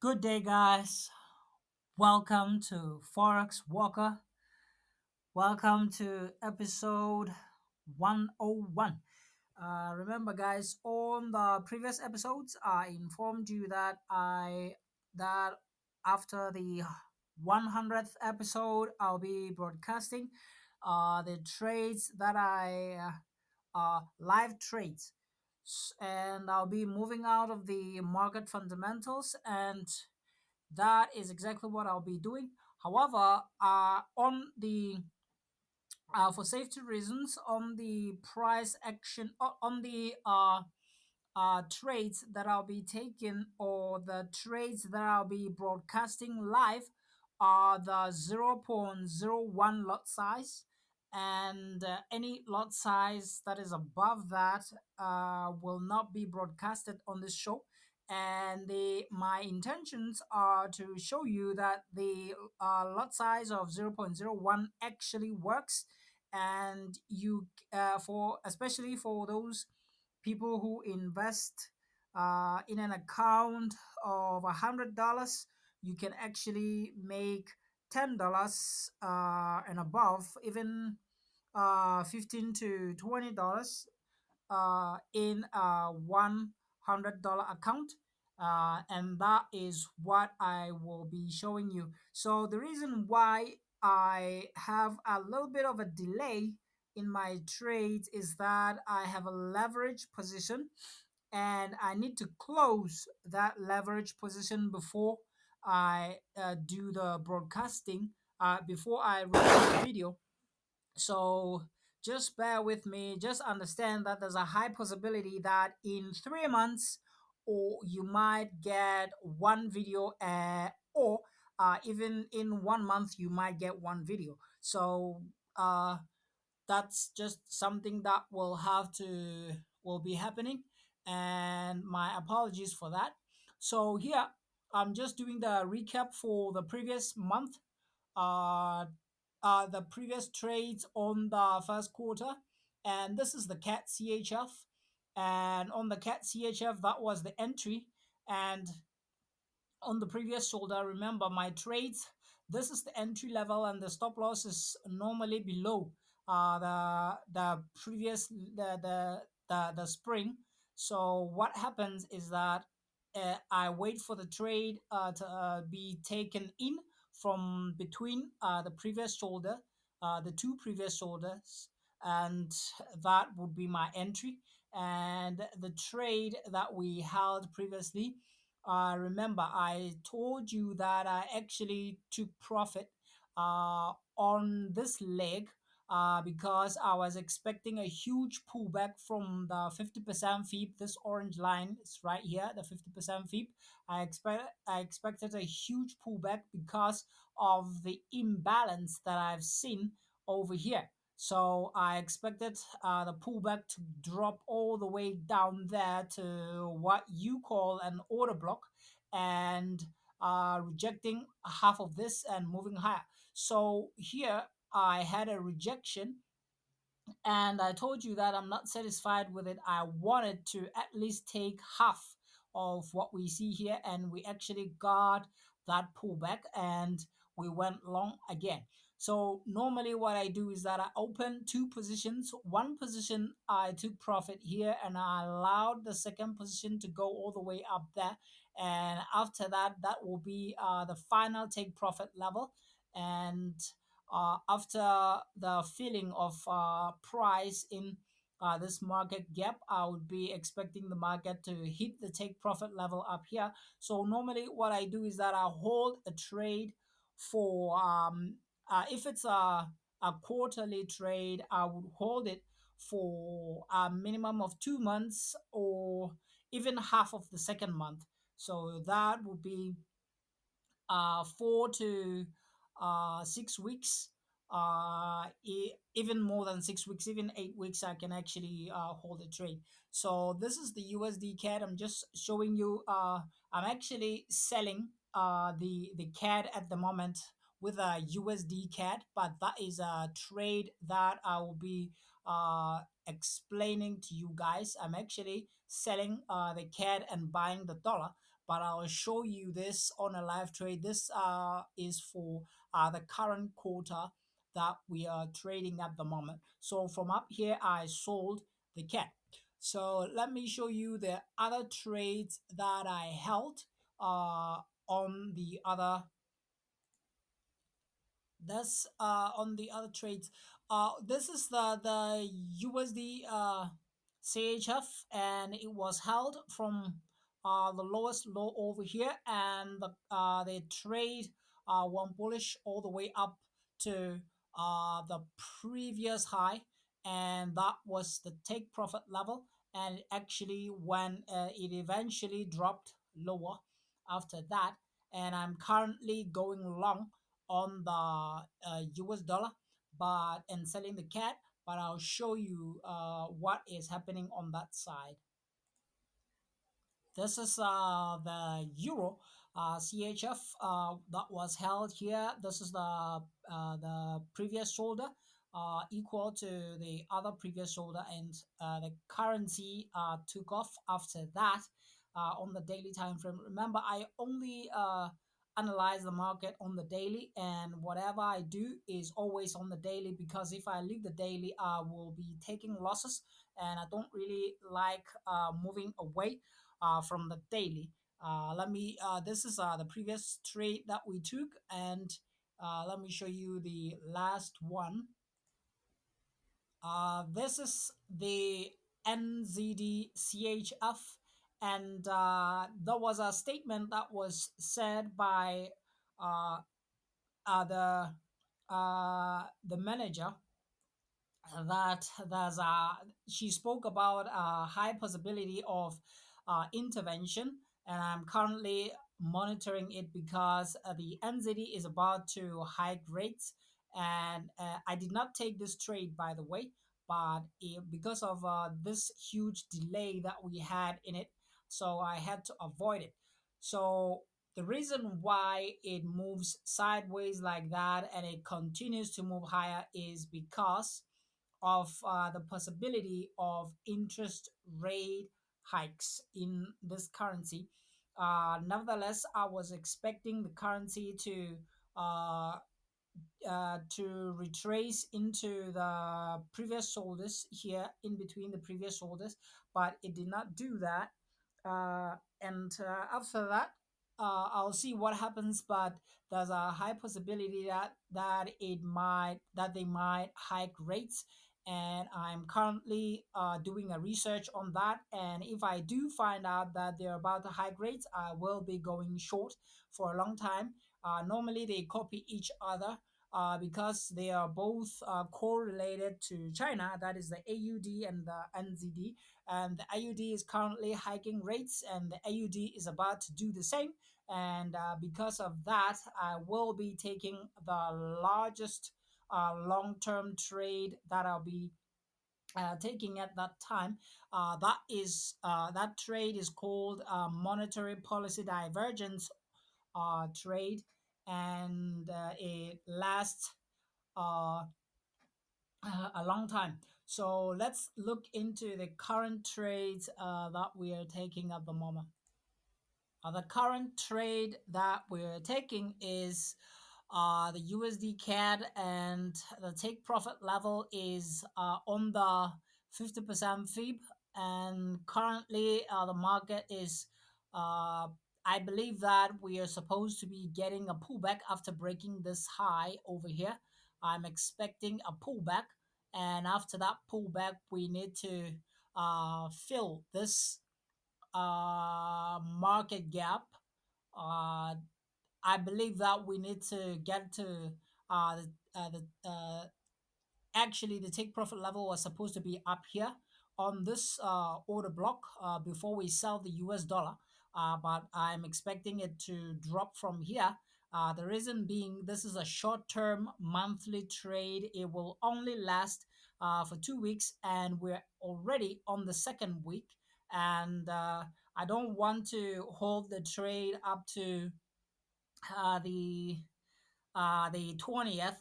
Good day, guys. Welcome to Forex Walker. Welcome to episode 101. Remember, guys, on the previous episodes, I informed you that after the 100th episode, I'll be broadcasting the trades that live trades, and I'll be moving out of the market fundamentals, and that is exactly what I'll be doing. However, on the for safety reasons, on the price action, on the trades that I'll be taking, or the trades that I'll be broadcasting live, are the zero point zero 0.01 lot size, and any lot size that is above that will not be broadcasted on this show. And my intentions are to show you that the lot size of zero point zero 0.01 actually works, and you for especially for those people who invest in an account of $100, you can actually make $10 and above, even 15 to $20 in a $100 account. And that is what I will be showing you. So the reason why I have a little bit of a delay in my trades is that I have a leverage position, and I need to close that leverage position before I do the broadcasting, before I record the video. So just bear with me. Just understand that there's a high possibility that in 3 months, or you might get one video, or even in 1 month, you might get one video. So that's just something that will be happening, and my apologies for that. So here I'm just doing the recap for the previous month, uh, the previous trades on the first quarter, and this is the cat chf. And on the cat chf, that was the entry. And on the previous shoulder, remember my trades, this is the entry level, and the stop loss is normally below the previous the spring. So what happens is that I wait for the trade to be taken in from between the previous shoulder, the two previous shoulders, and that would be my entry. And the trade that we held previously, remember, I told you that I actually took profit on this leg, because I was expecting a huge pullback from the 50% FIB. This orange line is right here, the 50% FIB. I expected a huge pullback because of the imbalance that I've seen over here. So I expected the pullback to drop all the way down there to what you call an order block, and rejecting half of this and moving higher. So here I had a rejection, and I told you that I'm not satisfied with it. I wanted to at least take half of what we see here, and we actually got that pullback, and we went long again. So normally what I do is that I open two positions. One position I took profit here, and I allowed the second position to go all the way up there. And after that, that will be the final take profit level. And after the feeling of price in this market gap, I would be expecting the market to hit the take profit level up here. So normally what I do is that I hold a trade for, if it's a quarterly trade, I would hold it for a minimum of 2 months, or even half of the second month. So that would be 4 to 6 weeks, even more than 6 weeks, even 8 weeks. I can actually hold a trade. So this is the USD CAD. I'm just showing you. I'm actually selling the CAD at the moment with a USD CAD, but that is a trade that I will be explaining to you guys. I'm actually selling the CAD and buying the dollar, but I'll show you this on a live trade. This is for the current quarter that we are trading at the moment. So from up here, I sold the CAD. So let me show you the other trades that I held on the other that's on the other trades. This is the USD CHF, and it was held from the lowest low over here, and the trade went bullish all the way up to the previous high, and that was the take profit level. And actually, when it eventually dropped lower after that, and I'm currently going long on the US dollar, but and selling the CAD. But I'll show you what is happening on that side. This is the euro CHF that was held here. This is the previous shoulder, equal to the other previous shoulder, and the currency took off after that on the daily time frame. Remember, I only analyze the market on the daily, and whatever I do is always on the daily, because if I leave the daily, I will be taking losses, and I don't really like moving away from the daily. This is the previous trade that we took, and let me show you the last one. This is the NZD-CHF, and there was a statement that was said by uh, the manager that there's a she spoke about a high possibility of intervention, and I'm currently monitoring it because the NZD is about to hike rates, and I did not take this trade, by the way, but because of this huge delay that we had in it, so I had to avoid it. So the reason why it moves sideways like that and it continues to move higher is because of the possibility of interest rate hikes in this currency. Nevertheless, I was expecting the currency uh, to retrace into the previous shoulders here, in between the previous shoulders, but it did not do that. And after that, I'll see what happens. But there's a high possibility that they might hike rates, and I'm currently doing a research on that. And if I do find out that they're about to hike rates, I will be going short for a long time. Normally, they copy each other because they are both correlated to China. That is the AUD and the NZD. And the AUD is currently hiking rates, and the AUD is about to do the same. And because of that, I will be taking the largest long-term trade that I'll be taking at that time. That trade is called monetary policy divergence trade, and it lasts uh, a long time. So let's look into the current trades that we are taking at the moment. The current trade that we're taking is the USD CAD, and the take profit level is on the 50% fib. And currently, the market is, I believe that we are supposed to be getting a pullback after breaking this high over here. I'm expecting a pullback, and after that pullback, we need to fill this market gap. Uh, I believe that we need to get to the actually the take profit level was supposed to be up here on this order block before we sell the US dollar, but I'm expecting it to drop from here. The reason being, this is a short-term monthly trade. It will only last for 2 weeks, and we're already on the second week. And I don't want to hold the trade up to uh, the the 20th,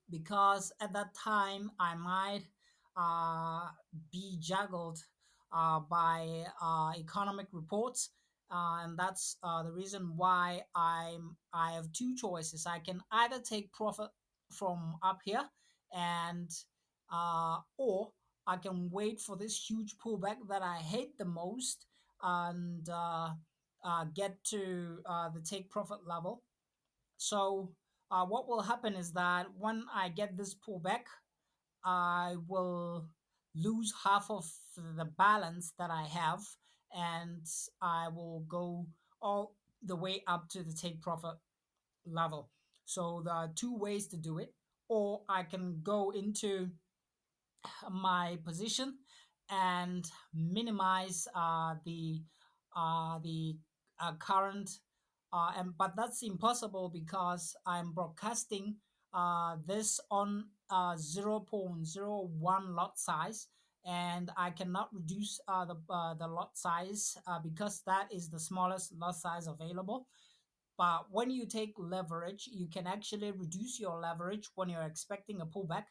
because at that time I might uh, be juggled by economic reports. And that's the reason why I have two choices. I can either take profit from up here, and or I can wait for this huge pullback that I hate the most, and get to the take profit level. So what will happen is that when I get this pullback, I will lose half of the balance that I have, and I will go all the way up to the take profit level. So there are two ways to do it, or I can go into my position and minimize the current, and but that's impossible because I'm broadcasting this on 0.01 lot size, and I cannot reduce the lot size because that is the smallest lot size available. But when you take leverage, you can actually reduce your leverage when you're expecting a pullback.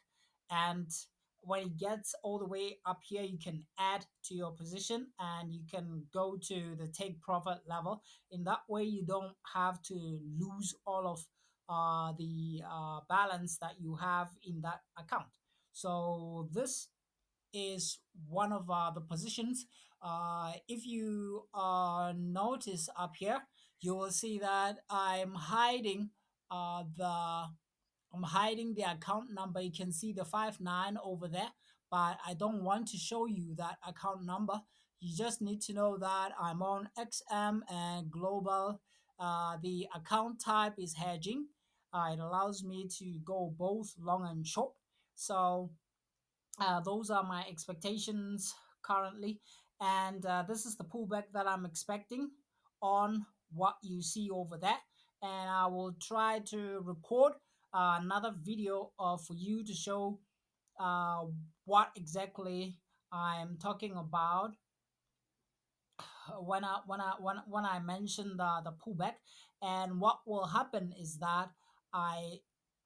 And when it gets all the way up here, you can add to your position and you can go to the take profit level. In that way, you don't have to lose all of the balance that you have in that account. So this is one of the positions. If you notice up here, you will see that the I'm hiding the account number. You can see the 59 over there, but I don't want to show you that account number. You just need to know that I'm on XM and global. The account type is hedging. It allows me to go both long and short. So those are my expectations currently, and this is the pullback that I'm expecting on what you see over there. And I will try to record another video for you to show uh, what exactly I'm talking about when I mentioned the pullback. And what will happen is that I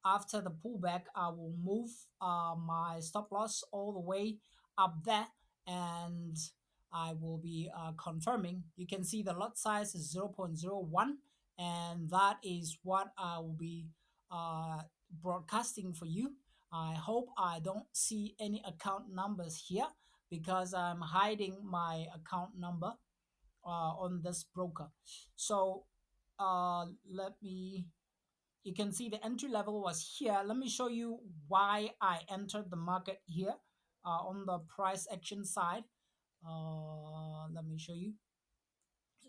after the pullback I will move my stop loss all the way up there, and I will be confirming. You can see the lot size is 0.01, and that is what I will be uh, broadcasting for you. I hope I don't see any account numbers here because I'm hiding my account number on this broker. So let me, you can see the entry level was here. Let me show you why I entered the market here on the price action side. Let me show you.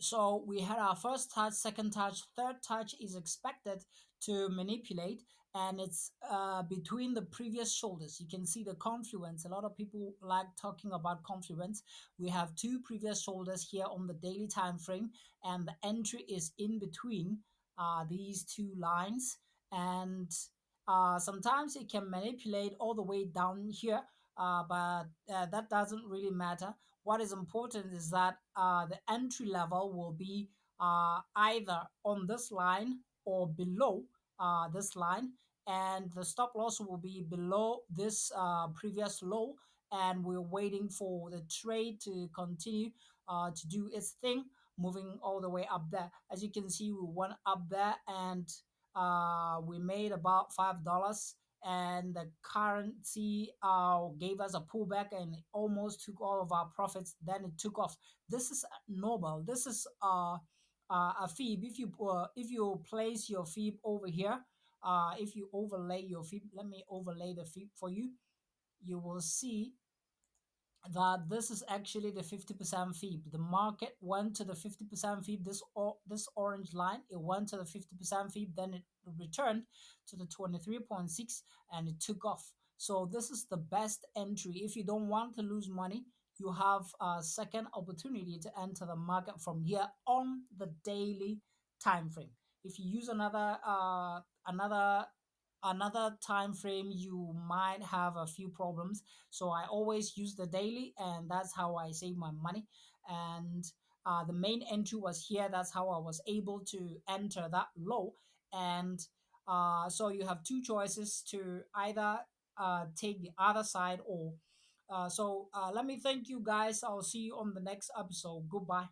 So we had our first touch, second touch, third touch is expected to manipulate, and it's between the previous shoulders. You can see the confluence. A lot of people like talking about confluence. We have two previous shoulders here on the daily time frame, and the entry is in between these two lines. And sometimes it can manipulate all the way down here, but that doesn't really matter. What is important is that the entry level will be either on this line or below this line, and the stop loss will be below this previous low, and we're waiting for the trade to continue to do its thing, moving all the way up there. As you can see, we went up there, and we made about $5, and the currency gave us a pullback and it almost took all of our profits. Then it took off. This is normal. This is a fib. If you place your fib over here, if you overlay your fib, let me overlay the fib for you. You will see that this is actually the 50% fib. The market went to the 50% fib, this orange line, it went to the 50% fib, then it returned to the 23.6 and it took off. So this is the best entry. If you don't want to lose money, you have a second opportunity to enter the market from here on the daily time frame. If you use another time frame, you might have a few problems. So I always use the daily, and that's how I save my money. And the main entry was here. That's how I was able to enter that low. And so you have two choices to either take the other side, or So let me thank you guys. I'll see you on the next episode. Goodbye.